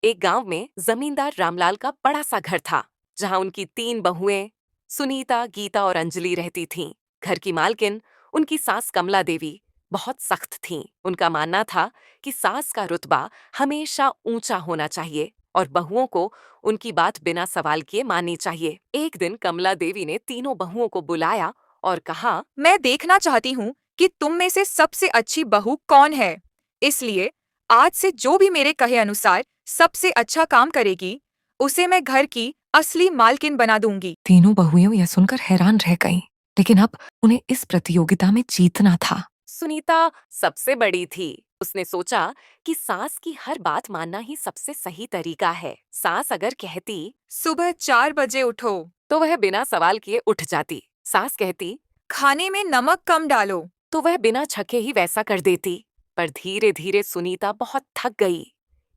एक गांव में जमींदार रामलाल का बड़ा सा घर था, जहां उनकी 3 बहुएं सुनीता, गीता और अंजलि रहती थीं। घर की मालकिन, उनकी सास कमला देवी, बहुत सख्त थीं। उनका मानना था कि सास का रुतबा हमेशा ऊंचा होना चाहिए और बहुओं को उनकी बात बिना सवाल किए माननी चाहिए। एक दिन कमला देवी ने तीनों बहुओं को बुलाया और कहा, मैं देखना चाहती हूँ कि तुम में से सबसे अच्छी बहू कौन है। इसलिए आज से जो भी मेरे कहे अनुसार सबसे अच्छा काम करेगी, उसे मैं घर की असली मालकिन बना दूंगी। तीनों बहुएं यह सुनकर हैरान रह गईं, लेकिन अब उन्हें इस प्रतियोगिता में जीतना था। सुनीता सबसे बड़ी थी। उसने सोचा कि सास की हर बात मानना ही सबसे सही तरीका है। सास अगर कहती सुबह 4 बजे उठो, तो वह बिना सवाल किए उठ जाती। सास कहती खाने में नमक कम डालो, तो वह बिना छके ही वैसा कर देती। पर धीरे धीरे सुनीता बहुत थक गई,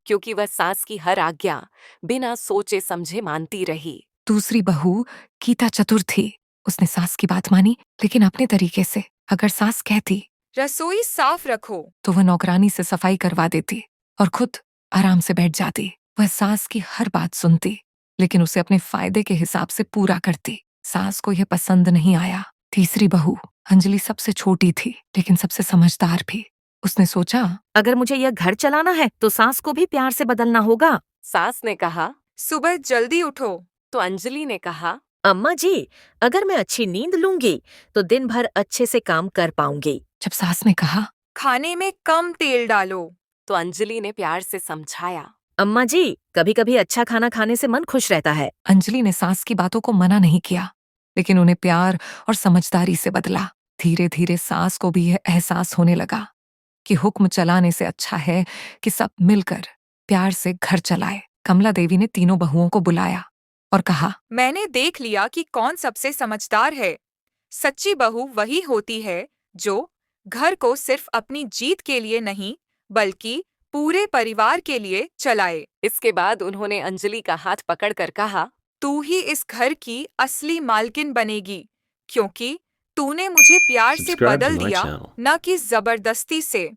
क्योंकि वह सास की हर आज्ञा बिना सोचे समझे मानती रही। दूसरी बहू गीता चतुर थी। उसने सास की बात मानी, लेकिन अपने तरीके से। अगर सास कहती रसोई साफ रखो, तो वह नौकरानी से सफाई करवा देती और खुद आराम से बैठ जाती। वह सास की हर बात सुनती, लेकिन उसे अपने फायदे के हिसाब से पूरा करती। सास को यह पसंद नहीं आया। तीसरी बहू अंजलि सबसे छोटी थी, लेकिन सबसे समझदार भी। उसने सोचा, अगर मुझे यह घर चलाना है तो सास को भी प्यार से बदलना होगा। सास ने कहा। सुबह जल्दी उठो, तो अंजलि ने कहा। अम्मा जी, अगर मैं अच्छी नींद लूंगी तो दिन भर अच्छे से काम कर पाऊंगी। जब सास ने कहा, खाने में कम तेल डालो, तो अंजलि ने प्यार से समझाया। अम्मा जी, कभी कभी अच्छा खाना खाने से मन खुश रहता है। अंजलि ने सास की बातों को मना नहीं किया, लेकिन उन्हें प्यार और समझदारी से बदला। धीरे धीरे सास को भी यह एहसास होने लगा कि हुक्म चलाने से अच्छा है कि सब मिलकर प्यार से घर चलाए। कमला देवी ने तीनों बहुओं को बुलाया और कहा, मैंने देख लिया कि कौन सबसे समझदार है। सच्ची बहू वही होती है जो घर को सिर्फ अपनी जीत के लिए नहीं, बल्कि पूरे परिवार के लिए चलाए। इसके बाद उन्होंने अंजलि का हाथ पकड़कर कहा, तू ही इस घर की असली मालकिन बनेगी, क्योंकि तूने मुझे प्यार से Subscribe to बदल my दिया, channel. न कि जबरदस्ती से।